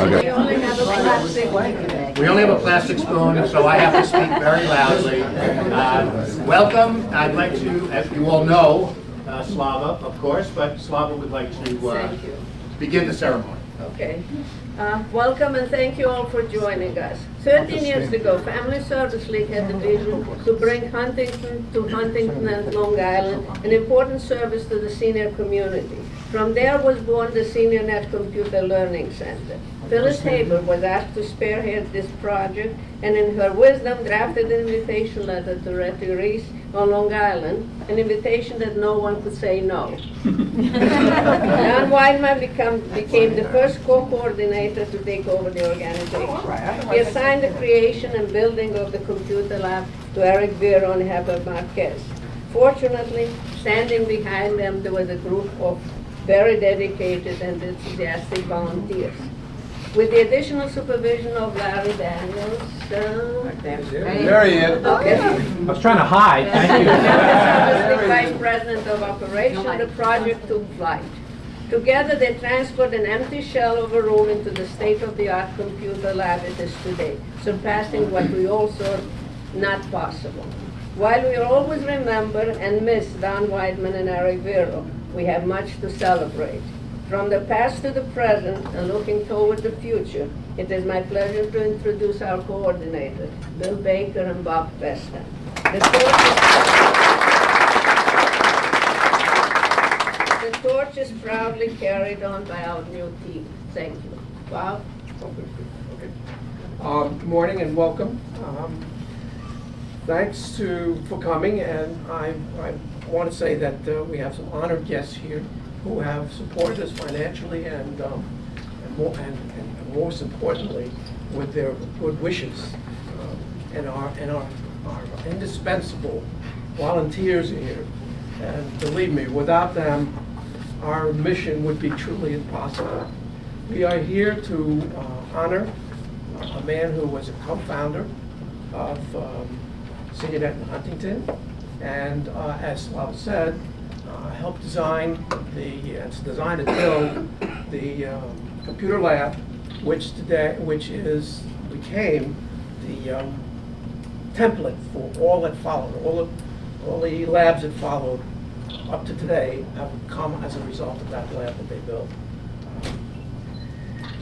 Okay. We only have a plastic. We only have a plastic spoon, so I have to speak very loudly. Welcome. I'd like to, as you all know, Slava, of course, but Slava would like to Thank you. begin the ceremony. Okay. Welcome and thank you all for joining us. 13 years ago, Family Service League had the vision to bring Huntington to Huntington and Long Island, an important service to the senior community. From there was born the SeniorNet Computer Learning Center. Phyllis Haber was asked to spearhead this project, and in her wisdom drafted an invitation letter to retirees on Long Island, an invitation that no one could say no. Don Weidman became the first co-coordinator to take over the organization. He assigned the creation and building of the computer lab to Eric Vero and Heber Marquez. Fortunately, standing behind them, there was a group of very dedicated and enthusiastic volunteers. With the additional supervision of Larry Daniels, There he is. okay. I was trying to hide, thank you. As Vice President of Operation, the project took flight. Together, they transferred an empty shell of a room into the state-of-the-art computer lab it is today, surpassing what we all thought not possible. While we will always remember and miss Don Weidman and Eric Vero, we have much to celebrate. From the past to the present and looking toward the future, it is my pleasure to introduce our coordinators, Bill Baker and Bob Vesta. The torch is proudly carried on by our new team. Thank you. Bob? Good morning and welcome. Thanks for coming, and I want to say that we have some honored guests here who have supported us financially and most importantly with their good wishes, and our indispensable volunteers here. And believe me, without them, our mission would be truly impossible. We are here to honor a man who was a co-founder of SeniorNet in Huntington, and as Slava said, helped design and build the computer lab, which became the template for all that followed. All the labs that followed up to today have come as a result of that lab that they built.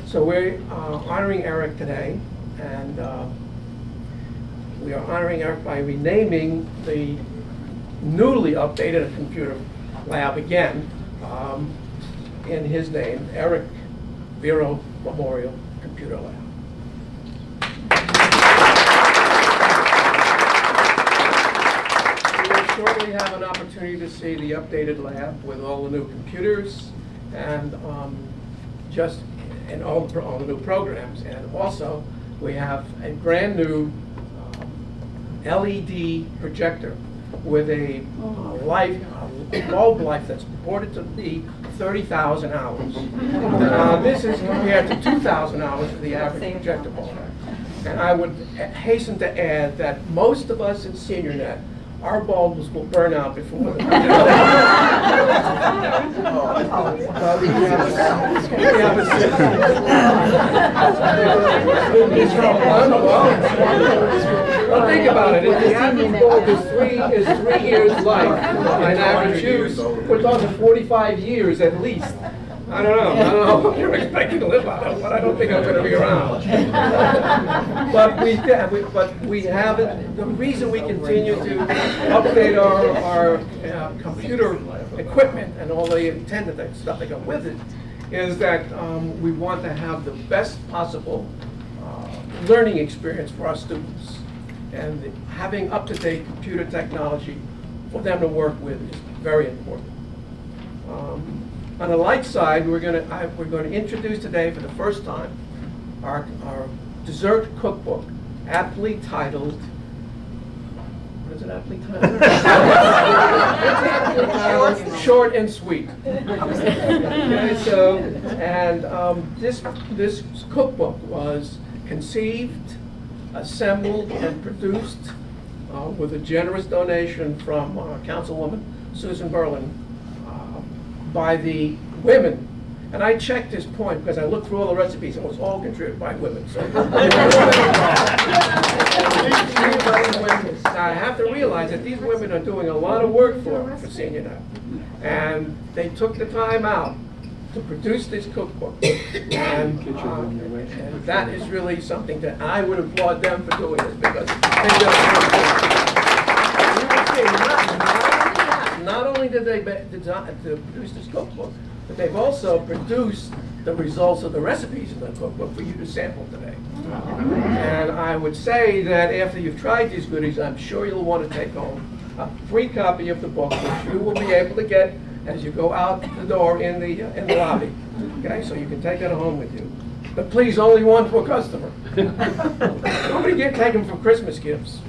So we're honoring Eric today, and we are honoring Eric by renaming the newly updated computer lab again in his name, Eric Vero Memorial Computer Lab. We will shortly have an opportunity to see the updated lab with all the new computers and all the new programs. And also, we have a brand new LED projector with a bulb life that's reported to be 30,000 hours. This is compared to 2,000 hours for the average projector bulb. And I would hasten to add that most of us in SeniorNet, our bulbs will burn out before the Well, think about it. If the average bulb is 3 years life, on average use, we're talking 45 years at least. I don't know what you're expecting to live out of, but I don't think I'm going to be around. But we have it. The reason we continue to update our computer equipment and all the attendant stuff that goes with it is that we want to have the best possible learning experience for our students. And having up-to-date computer technology for them to work with is very important. On the light side, we're going to introduce today for the first time our dessert cookbook, aptly titled. What is it aptly titled? Short and sweet. Okay, so, and this cookbook was conceived, assembled, and produced with a generous donation from Councilwoman Susan Berlin by the women And I checked this point because I looked through all the recipes and it was all contributed by women. So now I have to realize that these women are doing a lot of work for SeniorNet. And they took the time out to produce this cookbook. And that is really something that I would applaud them for doing this because they did not only did they produce this cookbook, but they've also produced the results of the recipes in the cookbook for you to sample today. And I would say that after you've tried these goodies, I'm sure you'll want to take home a free copy of the book, which you will be able to get as you go out the door in the lobby. Okay, so you can take that home with you. But please, only one per customer. Nobody take them for Christmas gifts.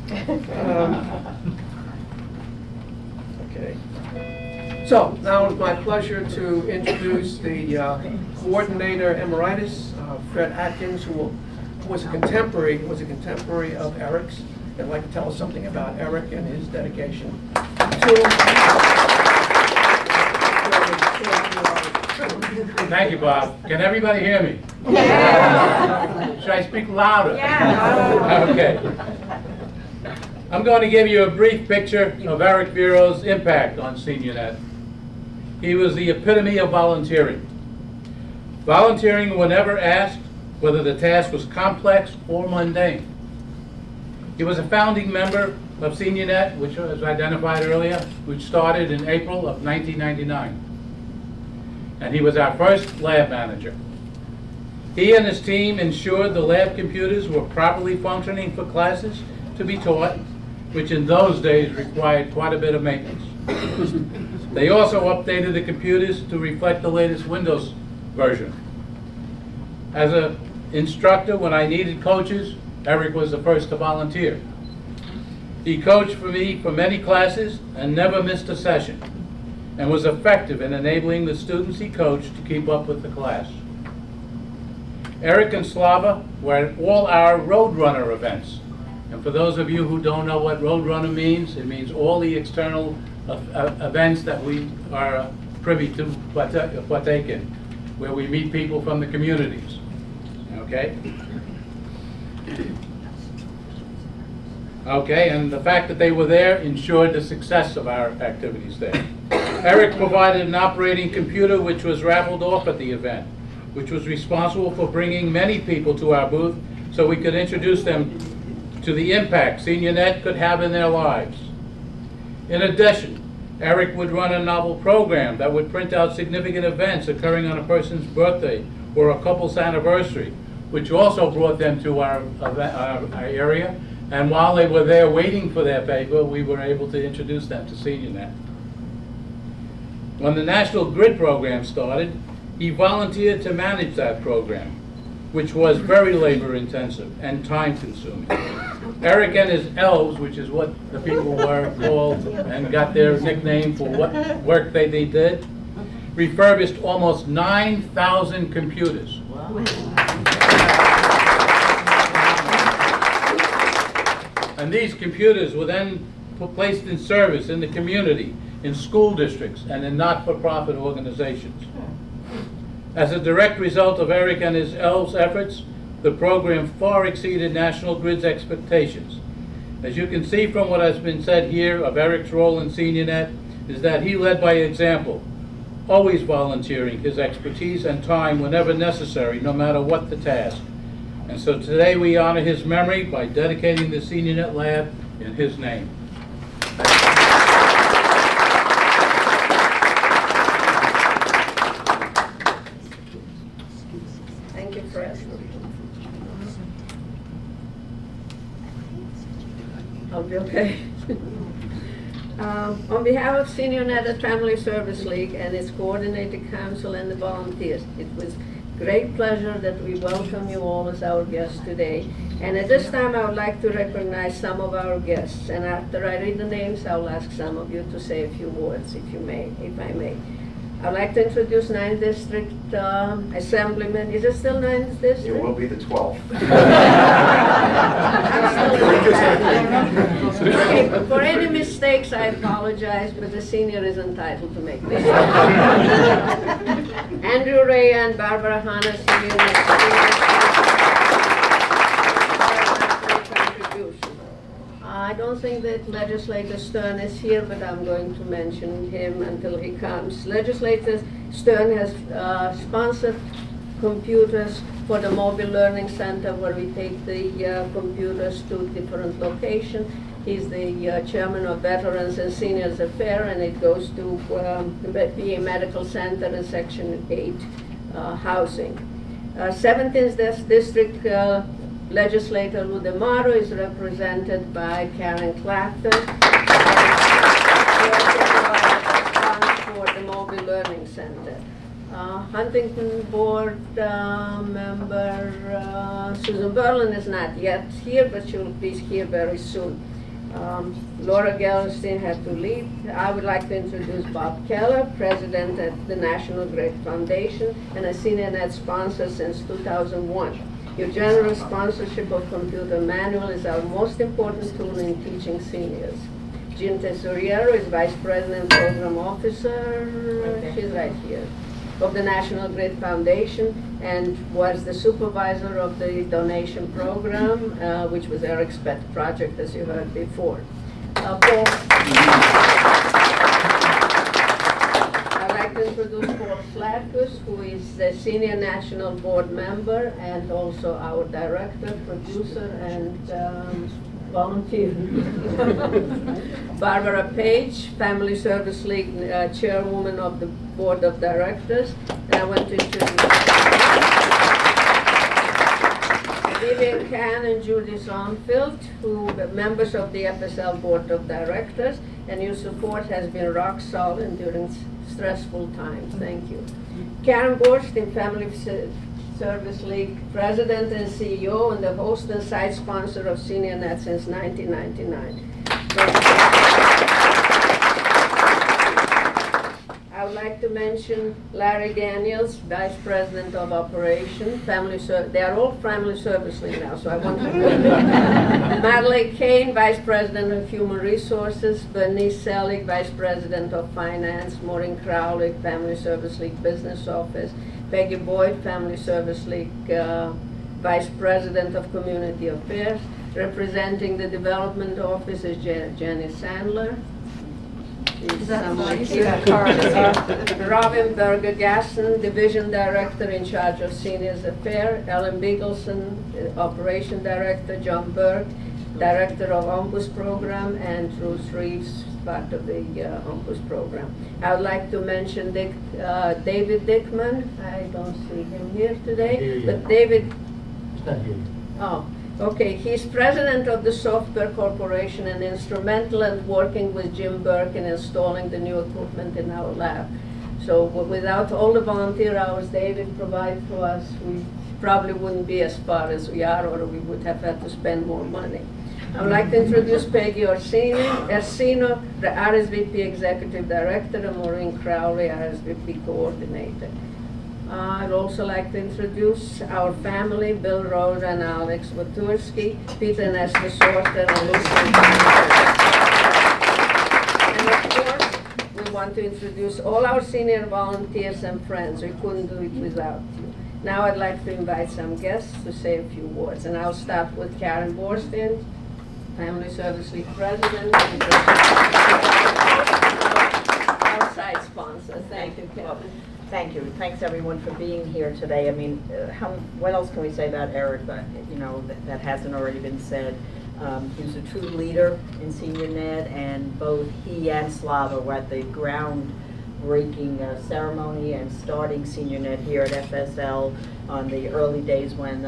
Okay. So now it's my pleasure to introduce the coordinator emeritus, Fred Atkins, who was a contemporary of Eric's. I'd like to tell us something about Eric and his dedication to. Thank you, Bob. Can everybody hear me? Yeah. Should I speak louder? Yeah. Okay. I'm going to give you a brief picture of Eric Viro's impact on SeniorNet. He was the epitome of volunteering. Volunteering whenever asked, whether the task was complex or mundane. He was a founding member of SeniorNet, which was identified earlier, which started in April of 1999. And he was our first lab manager. He and his team ensured the lab computers were properly functioning for classes to be taught, which in those days required quite a bit of maintenance. They also updated the computers to reflect the latest Windows version. As an instructor, when I needed coaches, Eric was the first to volunteer. He coached for me for many classes and never missed a session, and was effective in enabling the students he coached to keep up with the class. Eric and Slava were at all our Roadrunner events. And for those of you who don't know what Roadrunner means, it means all the external events that we are privy to partake in, where we meet people from the communities. Okay? Okay, and the fact that they were there ensured the success of our activities there. Eric provided an operating computer which was raffled off at the event, which was responsible for bringing many people to our booth so we could introduce them to the impact SeniorNet could have in their lives. In addition, Eric would run a novel program that would print out significant events occurring on a person's birthday or a couple's anniversary, which also brought them to our area. And while they were there waiting for their paper, we were able to introduce them to SeniorNet. When the National Grid program started, he volunteered to manage that program, which was very labor intensive and time consuming. Eric and his elves, which is what the people were called and got their nickname for what work they did, refurbished almost 9,000 computers. Wow. And these computers were then placed in service in the community, in school districts, and in not-for-profit organizations. As a direct result of Eric and his elves' efforts, the program far exceeded National Grid's expectations. As you can see from what has been said here of Eric's role in SeniorNet, is that he led by example, always volunteering his expertise and time whenever necessary, no matter what the task. And so today we honor his memory by dedicating the SeniorNet Lab in his name. Thank you, Fred. I'll be okay. On behalf of SeniorNet at Family Service League and its coordinating council and the volunteers, it was great pleasure that we welcome you all as our guests today. And at this time, I would like to recognize some of our guests. And after I read the names, I'll ask some of you to say a few words, if I may. I'd like to introduce 9th District Assemblyman. Is it still 9th District? It will be the 12th. Okay, for any mistakes, I apologize, but the senior is entitled to make mistakes. Andrew Ray and Barbara Hanna, contribution. I don't think that Legislator Stern is here, but I'm going to mention him until he comes. Legislator Stern has sponsored computers for the Mobile Learning Center, where we take the computers to different locations. He's the chairman of Veterans and Seniors Affairs, and it goes to be a medical center and Section 8 housing. 17th District Legislator Lou DeMauro is represented by Karen Clapton for the Mobile Learning Center. Huntington Board member Susan Berlin is not yet here, but she'll be here very soon. Laura Gellerstein had to leave. I would like to introduce Bob Keller, president at the National Grid Foundation and a SeniorNet sponsor since 2001. Your generous sponsorship of computer manual is our most important tool in teaching seniors. Jean Tesoriero is vice president program officer. She's right here. Of the National Grid Foundation, and was the supervisor of the donation program, which was Eric's pet project, as you heard before. Paul, I'd like to introduce Paul Slackus, who is the senior national board member and also our director, producer, and volunteer. Barbara Page, Family Service League chairwoman of the board of directors. And I want to introduce Vivian Kahn and Judy Zonfield, who are members of the FSL board of directors, and your support has been rock solid during stressful times. Thank you. Karen Borstein, Family Service League president and CEO, and the host and site sponsor of SeniorNet since 1999. I would like to mention Larry Daniels, Vice President of Operations, they are all Family Service League now, so I want to Madeleine Kane, Vice President of Human Resources, Bernice Selig, Vice President of Finance, Maureen Crowley, Family Service League Business Office, Peggy Boyd, Family Service League Vice President of Community Affairs. Representing the Development Office is Jenny Sandler. Robin Berger-Gasson, Division Director in charge of Seniors Affairs. Ellen Beagleson, Operation Director. John Burke, Director of Ombus Program, and Ruth Reeves, part of the Ombus Program. I would like to mention David Dickman. I don't see him here today, but David. Oh. Okay, he's president of the Software Corporation and instrumental in working with Jim Burke in installing the new equipment in our lab. So without all the volunteer hours David provides for us, we probably wouldn't be as far as we are, or we would have had to spend more money. I would like to introduce Peggy Orsino, the RSVP Executive Director, and Maureen Crowley, RSVP Coordinator. I'd also like to introduce our family, Bill Rhoda and Alex Watursky, Peter and Esther Sorter, and Lucy. And of course, we want to introduce all our senior volunteers and friends. We couldn't do it without you. Now I'd like to invite some guests to say a few words, and I'll start with Karen Borstein, Family Service League President, and our site sponsor. Thank you, Karen. Thank you. Thanks everyone for being here today. I mean, what else can we say about Eric that that hasn't already been said? He was a true leader in SeniorNet, and both he and Slava were at the groundbreaking ceremony and starting SeniorNet here at FSL on the early days when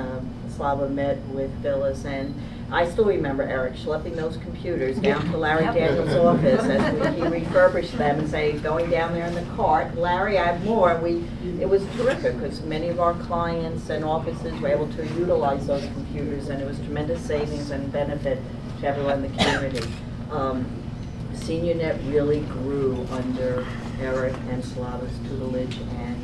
Slava met with Phyllis. And I still remember Eric schlepping those computers down to Larry Daniels' office as he refurbished them and say, going down there in the cart, Larry, I have more. It was terrific because many of our clients and offices were able to utilize those computers, and it was tremendous savings and benefit to everyone in the community. SeniorNet really grew under Eric and Slava's tutelage, and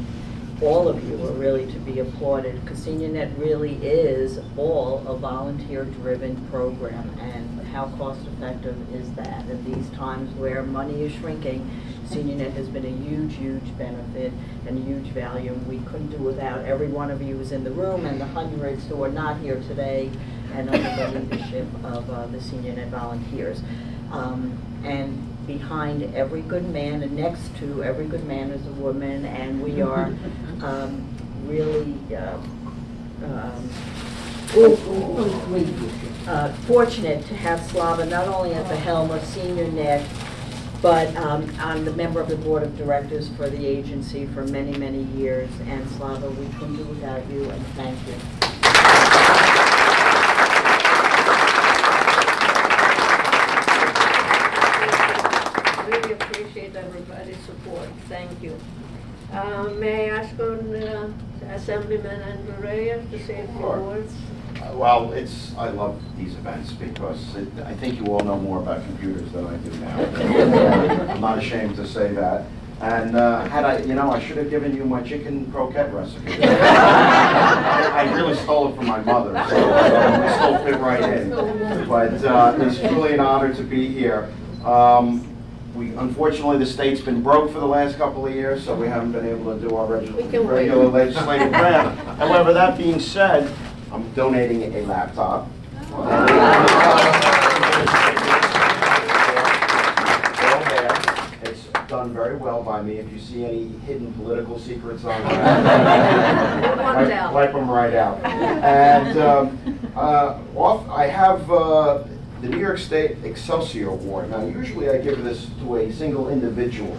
all of you are really to be applauded, because SeniorNet really is all a volunteer-driven program, and how cost-effective is that? In these times where money is shrinking, SeniorNet has been a huge, huge benefit and a huge value. We couldn't do without every one of you who's in the room and the hundreds who are not here today, and under the leadership of the SeniorNet volunteers. And behind every good man and next to every good man is a woman, and we are really fortunate to have Slava not only at the helm of SeniorNet, but I'm the member of the board of directors for the agency for many, many years. And Slava, we couldn't do without you, and thank you. Really appreciate everybody's support. Thank you. May I ask on Assemblyman Andrew Reyes to say a few Sure. words? Well, I love these events because I think you all know more about computers than I do now. I'm not ashamed to say that. And I should have given you my chicken croquette recipe. I really stole it from my mother, so it still fit right in. But it's truly an honor to be here. Unfortunately, the state's been broke for the last couple of years, so we haven't been able to do our regular legislative grant. However, that being said, I'm donating a laptop. It's done very well by me. If you see any hidden political secrets on that, wipe them right out. And I have the New York State Excelsior Award. Now, usually I give this to a single individual,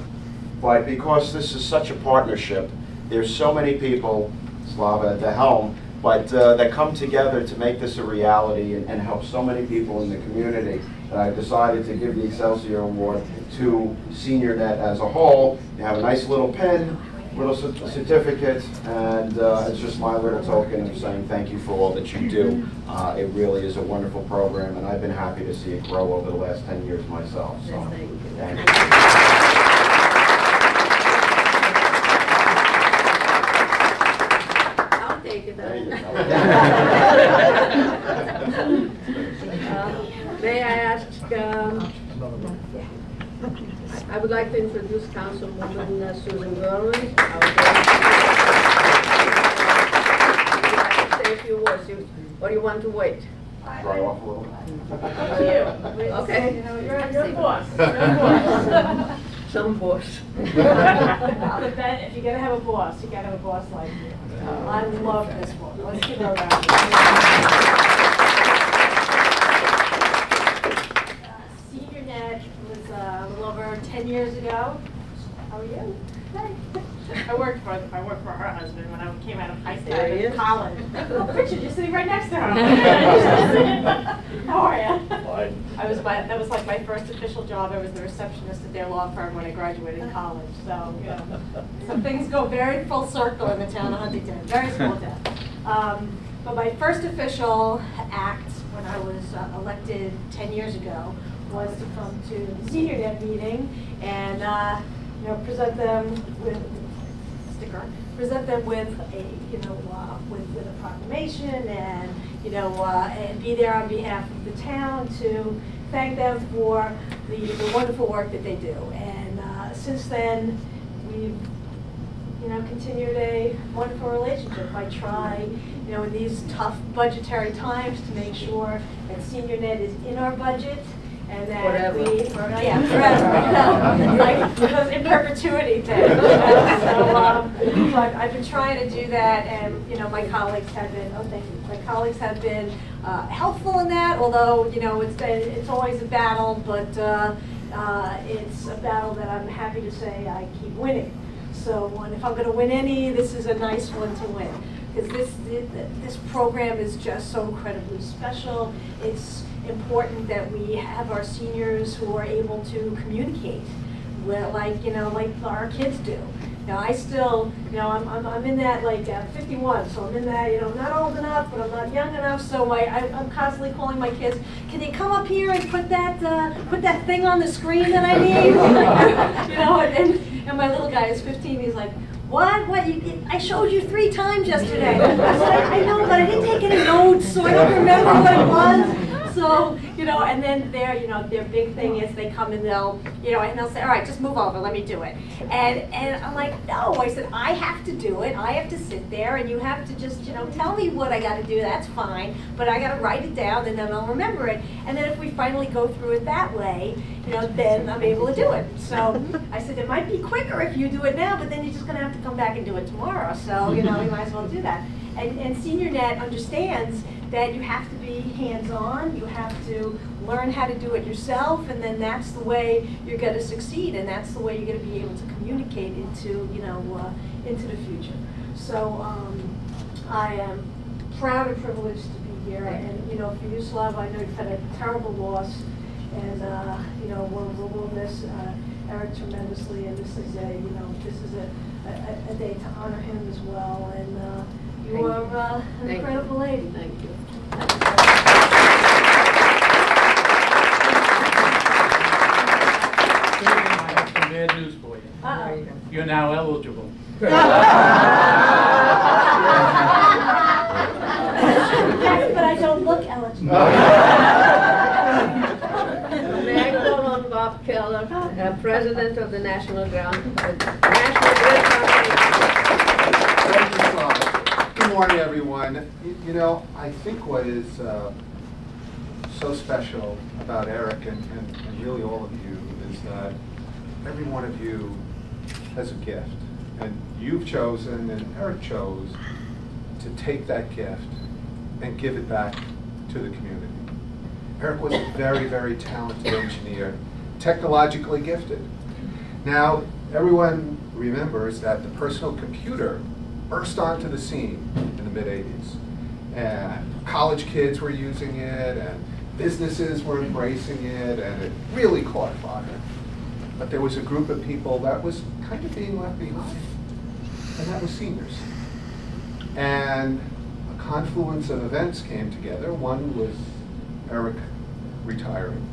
but because this is such a partnership, there's so many people, Slava at the helm, but that come together to make this a reality and help so many people in the community. And I've decided to give the Excelsior Award to SeniorNet as a whole. You have a nice little pin, little certificate, and it's just my little token of saying thank you for all that you do. It really is a wonderful program, and I've been happy to see it grow over the last 10 years myself. So, thank you. May I ask, I would like to introduce Councilwoman Susan Gerwin. Say a few words, or you want to wait? Dry off a little. Okay. You're the boss. You're the boss. Some boss. If you're gonna have a boss, you gotta have a boss like you. I love this one. Let's give her a round. SeniorNet was a little over 10 years ago. How are you? Hi. I worked for her husband when I came out of high school and college. Oh, Richard, you're sitting right next to her. How are you? Fine. That was like my first official job. I was the receptionist at their law firm when I graduated college. So, you know, some things go very full circle in the town of Huntington. Very small town. But my first official act when I was elected 10 years ago was to come to the SeniorNet meeting and present them with with a proclamation and and be there on behalf of the town to thank them for the wonderful work that they do. And since then, we've continued a wonderful relationship. I try, in these tough budgetary times to make sure that SeniorNet is in our budget. And that forever. Like in perpetuity thing. But I've been trying to do that, and my colleagues have been. Oh, thank you. My colleagues have been helpful in that. Although it's always a battle, but it's a battle that I'm happy to say I keep winning. So if I'm going to win any, this is a nice one to win, because this program is just so incredibly special. It's important that we have our seniors who are able to communicate, like our kids do. I still, I'm in that, like, 51, so I'm in that, I'm not old enough, but I'm not young enough, so I'm constantly calling my kids, can they come up here and put that thing on the screen that I need? And my little guy is 15, he's like, what? I showed you 3 times yesterday. I said, I know, but I didn't take any notes, so I don't remember what it was. So, and then their big thing is they come and they'll say, all right, just move over, let me do it. And I'm like, no, I said, I have to do it. I have to sit there and you have to just, tell me what I got to do, that's fine. But I got to write it down and then I'll remember it. And then if we finally go through it that way, then I'm able to do it. So I said, it might be quicker if you do it now, but then you're just going to have to come back and do it tomorrow. So, you might as well do that. And SeniorNet understands that you have to be hands-on, you have to learn how to do it yourself, and then that's the way you're going to succeed, and that's the way you're going to be able to communicate into, into the future. So I am proud and privileged to be here, and for you, Slav, I know you've had a terrible loss, and we'll miss Eric tremendously, and this is a day to honor him as well, and you are an incredible lady. Thank you. I have some bad news for you. Uh-oh. You're now eligible. Yes, but I don't look eligible. May I call on Bob Keller, President of the National Grid Company. Thank you, Bob. Good morning, everyone. I think what is so special about Eric and really all of you is that every one of you has a gift. And you've chosen, and Eric chose, to take that gift and give it back to the community. Eric was a very, very talented engineer, technologically gifted. Now, everyone remembers that the personal computer burst onto the scene in the mid-'80s. And college kids were using it, and businesses were embracing it, and it really caught fire. But there was a group of people that was kind of being left behind, and that was seniors. And a confluence of events came together. One was Eric retiring.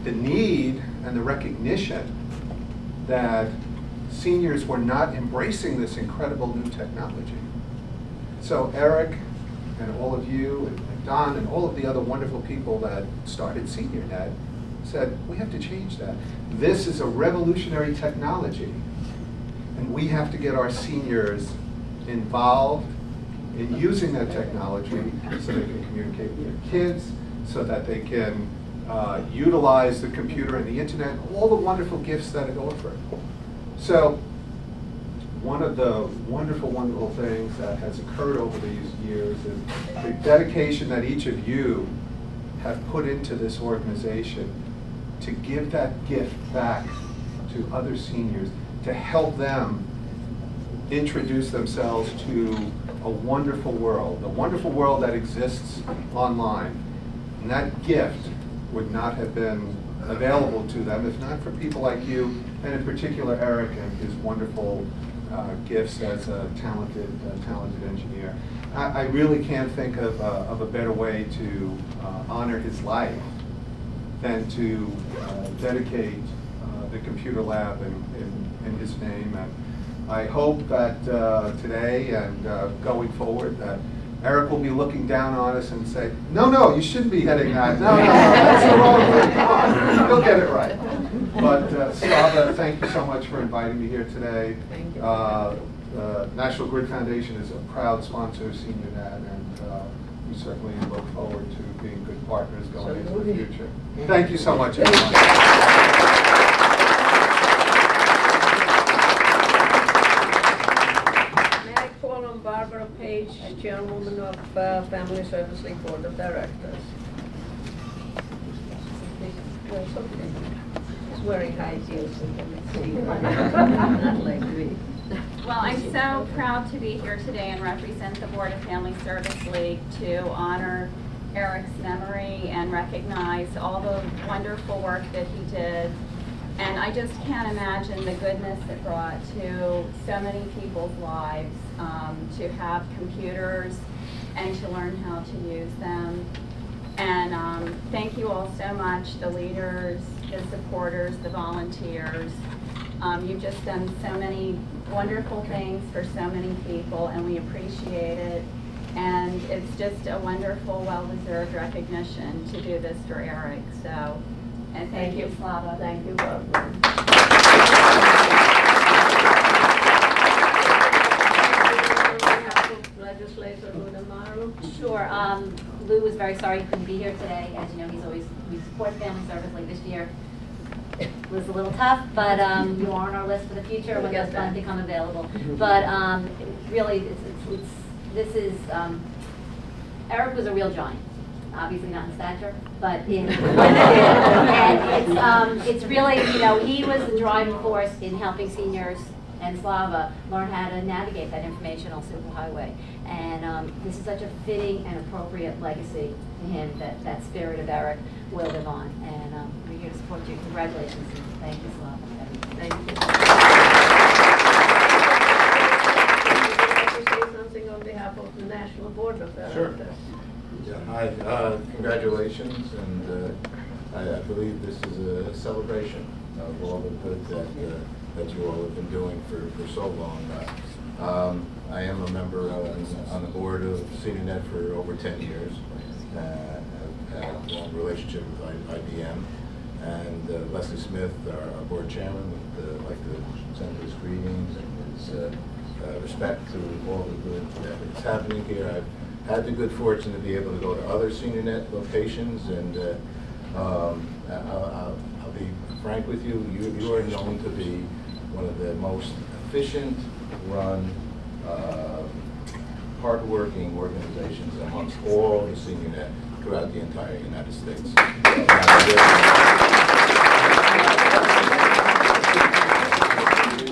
The need and the recognition that seniors were not embracing this incredible new technology. So Eric and all of you and Don and all of the other wonderful people that started SeniorNet said, we have to change that. This is a revolutionary technology, and we have to get our seniors involved in using that technology so they can communicate with their kids, so that they can utilize the computer and the internet, all the wonderful gifts that it offered. So one of the wonderful, wonderful things that has occurred over these years is the dedication that each of you have put into this organization to give that gift back to other seniors, to help them introduce themselves to a wonderful world that exists online. And that gift would not have been available to them if not for people like you, and in particular Eric and his wonderful gifts as a talented engineer. I really can't think of a better way to honor his life than to dedicate the computer lab in his name. And I hope that today and going forward that Eric will be looking down on us and say, no, you shouldn't be hitting that. No, that's the wrong thing. Come on, you'll get it right. But Slava, thank you so much for inviting me here today. Thank you. National Grid Foundation is a proud sponsor of SeniorNet, and we certainly look forward to being good partners going into the future. Thank you so much, everyone. May I call on Barbara Page, Chairwoman of Family Service League Board of Directors. That's okay. She's wearing high heels, so you can see her. Not like me. Well, I'm so proud to be here today and represent the Board of Family Service League to honor Eric's memory and recognize all the wonderful work that he did. And I just can't imagine the goodness it brought to so many people's lives to have computers and to learn how to use them. And thank you all so much, the leaders, the supporters, the volunteers. You've just done so many wonderful things for so many people, and we appreciate it. And it's just a wonderful, well-deserved recognition to do this for Eric. So, and thank you, Slava. Thank you, Barbara. Legislator Lou DeMauro. Sure. Lou was very sorry he couldn't be here today. As you know, we support Family Service League this year. It was a little tough, but you are on our list for the future when those funds become available. But really, this is Eric was a real giant. Obviously not in stature, but in and it's really, you know, he was the driving force in helping seniors and Slava learn how to navigate that informational superhighway. And this is such a fitting and appropriate legacy to him that that spirit of Eric will live on. And we're here to support you. Congratulations. Thank you, Slava. Thank you. Would you like to say something on behalf of the National Board of Directors? Sure. Yeah, hi, congratulations, and I believe this is a celebration of all the good that you all have been doing for so long. I am a member on the board of SeniorNet for over 10 years. I've had a long relationship with IBM, and Leslie Smith, our board chairman, would like to send his greetings and his respect to all the good that is happening here. I've had the good fortune to be able to go to other SeniorNet locations, and I'll be frank with you, you are known to be one of the most efficient run, hard-working organizations amongst all the SeniorNet throughout the entire United States.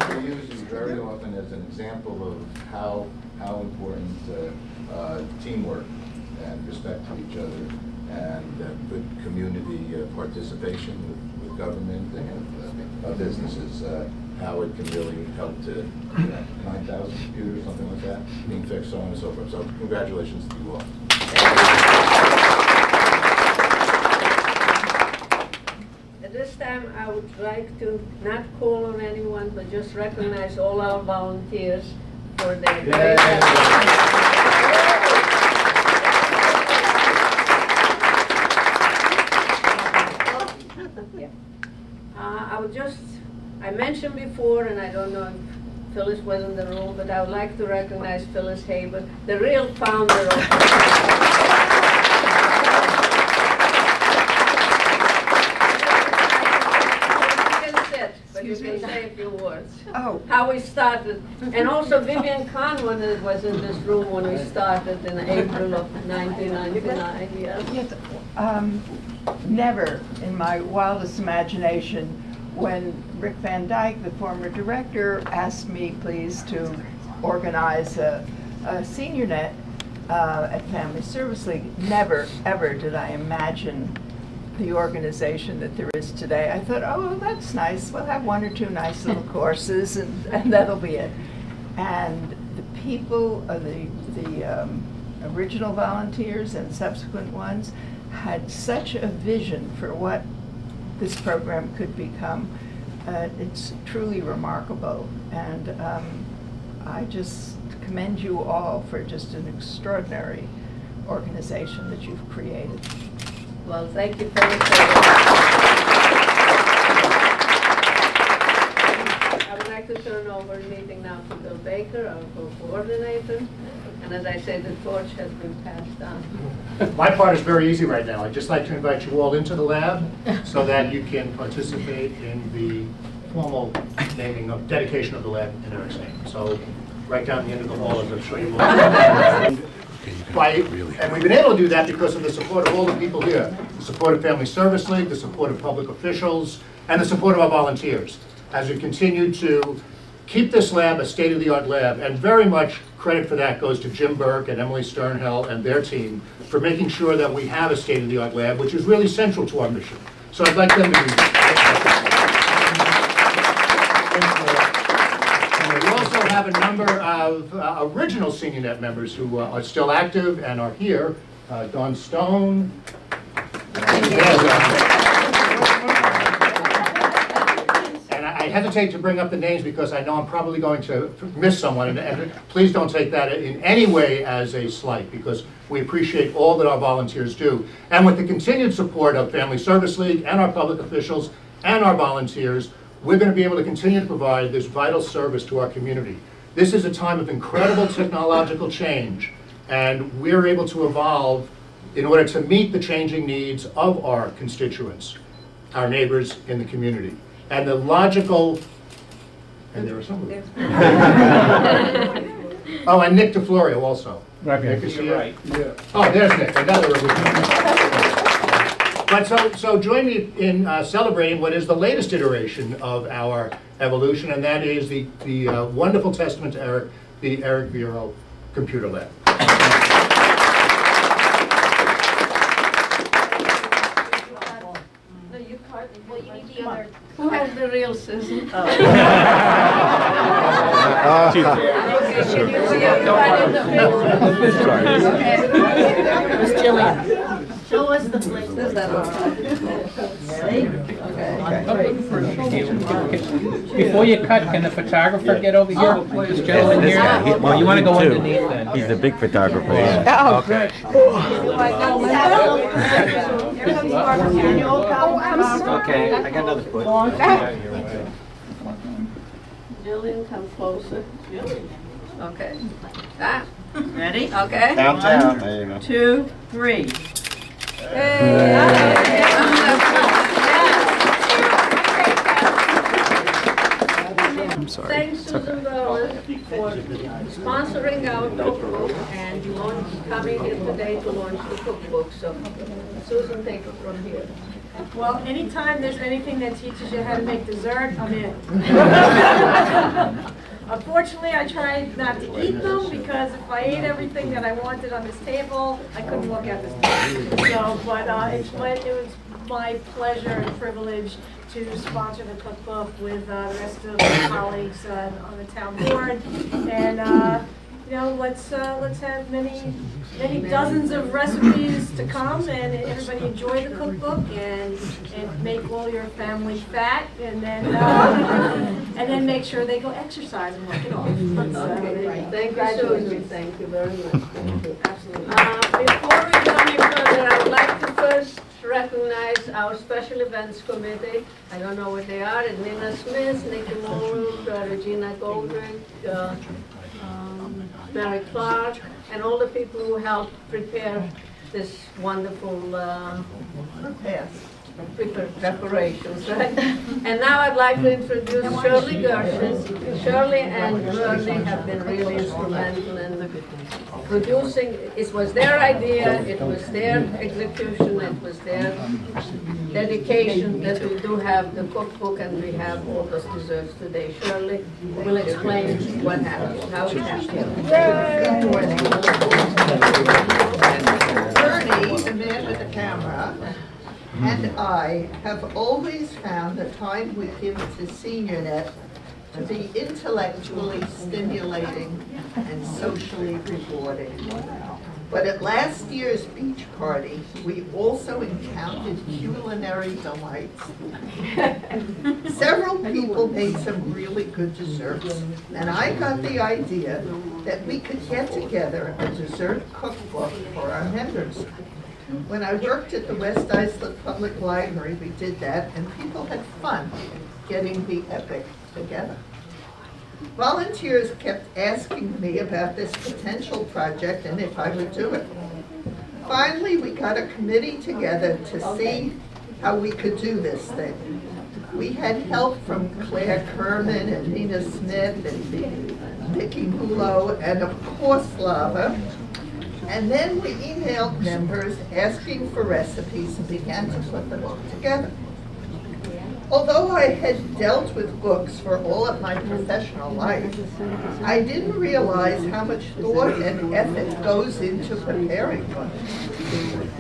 We use you very often as an example of how important teamwork and respect to each other and good community participation with government and businesses, how it can really help to 9,000 computers, something like that, being fixed, so on and so forth. So congratulations to you all. At this time, I would like to not call on anyone, but just recognize all our volunteers for their great efforts. I mentioned before, and I don't know if Phyllis was in the room, but I would like to recognize Phyllis Haber, the real founder of You can sit, but you can say a few words. Oh. How we started. And also Vivian Kahn was in this room when we started in April of 1999. Yes, never in my wildest imagination, when Rick Van Dyke, the former director, asked me please to organize a SeniorNet at Family Service League, never ever did I imagine the organization that there is today. I thought, oh, that's nice. We'll have one or two nice little courses, and that'll be it. And the people, the original volunteers and subsequent ones, had such a vision for what this program could become. It's truly remarkable, and I just commend you all for just an extraordinary organization that you've created. Well, thank you for this. I would like to turn over the meeting now to Bill Baker, our co-coordinator. And as I say, the torch has been passed on. My part is very easy right now. I'd just like to invite you all into the lab so that you can participate in the formal naming of dedication of the lab in Eric's name. So right down the end of the hall, as I'm sure you will. And we've been able to do that because of the support of all the people here, the support of Family Service League, the support of public officials, and the support of our volunteers as we continue to keep this lab a state-of-the-art lab, and very much credit for that goes to Jim Burke and Emily Sternhell and their team for making sure that we have a state-of-the-art lab, which is really central to our mission. So I'd like them to do that. We also have a number of original SeniorNet members who are still active and are here. Dawn Stone. And I hesitate to bring up the names because I know I'm probably going to miss someone, and please don't take that in any way as a slight, because we appreciate all that our volunteers do. And with the continued support of Family Service League and our public officials and our volunteers, we're going to be able to continue to provide this vital service to our community. This is a time of incredible technological change, and we're able to evolve in order to meet the changing needs of our constituents, our neighbors in the community. And the logical, and there are some of them. Oh, and Nick DeFlorio also. Right Nick, here. is he You're here? right. Yeah. Oh, there's Nick, another review. But so join me in celebrating what is the latest iteration of our evolution, and that is the wonderful testament to Eric, the Eric Bureau Computer Lab. No, you can't. Well, you need the other. Who has the real scissors? Oh. Okay, can you see everybody in the picture? Miss Jillian, show us the place. Is that all right? Before you cut, can the photographer get over here? This gentleman This here? guy, Well, you want to go too. underneath then? He's the big photographer. Oh, good. Okay, I got another foot. Jillian, come closer. Okay. Ah, Ready? okay. Downtown, there you go. 2, 3. I'm sorry. Thanks, Susan Bowles, for sponsoring our cookbook and coming here today to launch the cookbook. So, Susan, take it from here. Well, anytime there's anything that teaches you how to make dessert, I'm in. Unfortunately, I tried not to eat them because if I ate everything that I wanted on this table, I couldn't look at this table. So, but it was my pleasure and privilege to sponsor the cookbook with the rest of my colleagues on the town board. And you know, let's have many dozens of recipes to come, and everybody enjoy the cookbook and make all your family fat, and then make sure they go exercise and work it off. Thank you, Susan. Thank you very much. Thank you. Absolutely. Before we go any further, I would like to first recognize our special events committee. I don't know what they are. It's Nina Smith, Nikki Morrow, Regina Goldrick, Mary Clark, and all the people who helped prepare this wonderful preparations, right? And now I'd like to introduce Shirley Gershon. Shirley and Bernie have been really instrumental in producing. It was their idea, it was their execution, it was their dedication that we do have the cookbook and we have all those desserts today. Shirley will explain what happened, how it happened. Bernie, the man with the camera, and I have always found the time we give to SeniorNet to be intellectually stimulating and socially rewarding. But at last year's beach party, we also encountered culinary delights. Several people made some really good desserts, and I got the idea that we could get together a dessert cookbook for our members. When I worked at the West Islip Public Library, we did that, and people had fun getting the epic together. Volunteers kept asking me about this potential project and if I would do it. Finally, we got a committee together to see how we could do this thing. We had help from Claire Kerman and Nina Smith and Vicki Mulo and of course Lava. And then we emailed members asking for recipes and began to put them all together. Although I had dealt with books for all of my professional life, I didn't realize how much thought and effort goes into preparing one.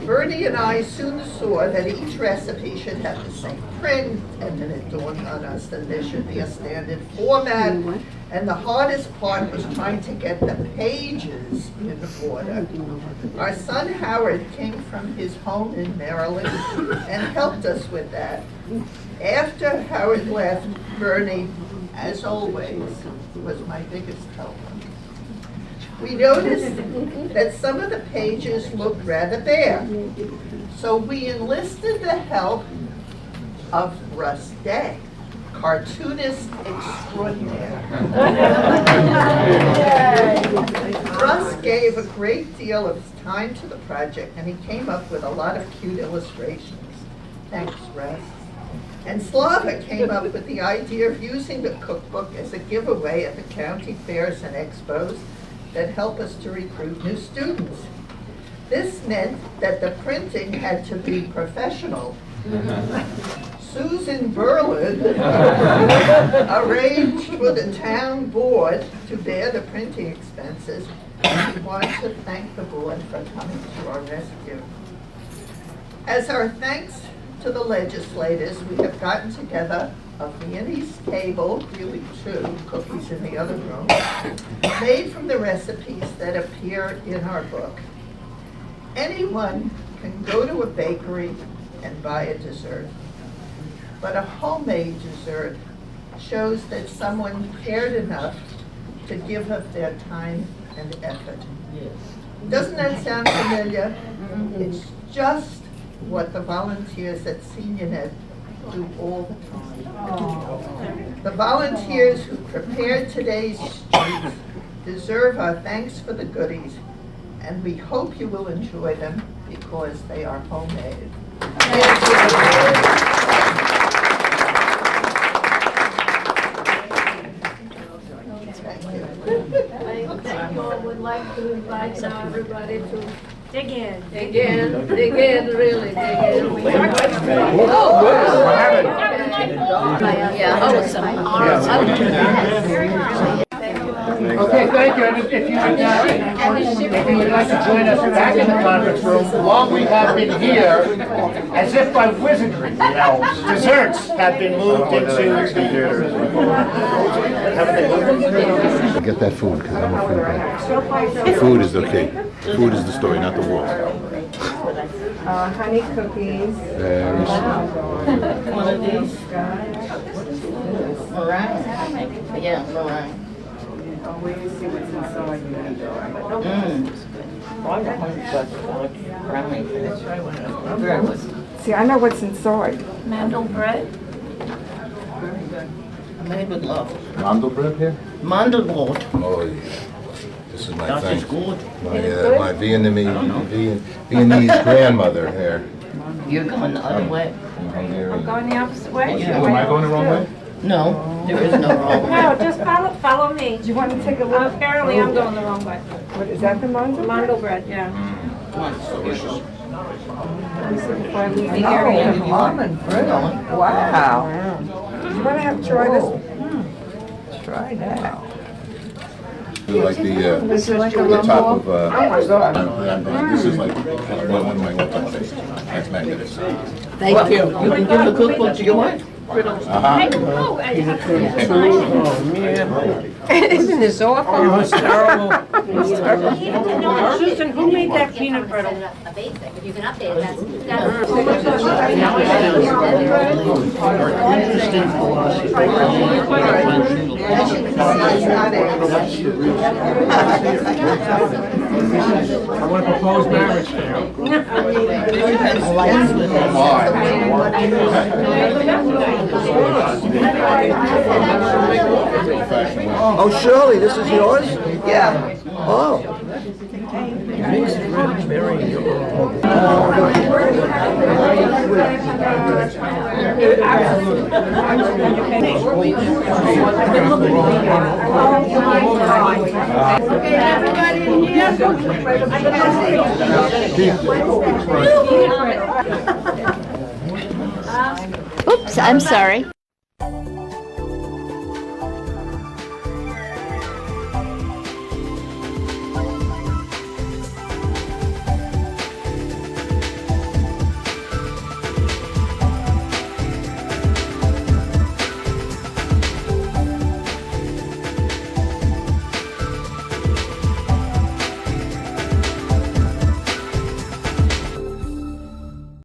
Bernie and I soon saw that each recipe should have the same print, and then it dawned on us that there should be a standard format, and the hardest part was trying to get the pages in order. Our son Howard came from his home in Maryland and helped us with that. After Howard left, Bernie, as always, was my biggest helper. We noticed that some of the pages looked rather bare, so we enlisted the help of Russ Day, cartoonist extraordinaire. Russ gave a great deal of his time to the project, and he came up with a lot of cute illustrations. Thanks, Russ. And Slava came up with the idea of using the cookbook as a giveaway at the county fairs and expos that help us to recruit new students. This meant that the printing had to be professional. Susan Berlin arranged for the town board to bear the printing expenses, and we want to thank the board for coming to our rescue. As our thanks to the legislators, we have gotten together a Viennese table, really two, cookies in the other room, made from the recipes that appear in our book. Anyone can go to a bakery and buy a dessert, but a homemade dessert shows that someone cared enough to give up their time and effort. Doesn't that sound familiar? It's just what the volunteers at SeniorNet do all the time. The volunteers who prepared today's streets deserve our thanks for the goodies, and we hope you will enjoy them because they are homemade. Thank you all. Would like to invite now everybody to dig in. Dig in, really dig in. Okay, thank you. And if you would like to join us back in the conference room, while we have been here, as if by wizardry, desserts have been moved into Get that food, because I'm a food guy. The food is okay. The food is the story, not the war. Honey cookies. Very One of these. Meringue? Yeah, meringue. Oh, we need to see what's inside. See, I know what's inside. Mandel bread? Made with love. Mandel bread here? Mandelbrot. Oh, yeah. This is my Das thing. ist gut. My Viennese grandmother here. You're going the other way. I'm Going the opposite way? am I going the wrong way? No, there is no wrong way. No, just follow me. Do you want to take a look? Apparently I'm going the wrong way. What, is that the mandel? Mandel bread, yeah. Delicious. Almond bread. Wow. You want to have try this? Try that. Like the top of oh my God. this is like one of my all-time favorites. That's magnificent. Thank you. You can give the cookbook to your wife. Isn't this awful? It was terrible. Susan, who made that peanut brittle? A basic, if you can update it, that's. I want to propose marriage to you. Oh, Shirley, this is yours? Yeah. Oh. Oops, I'm sorry.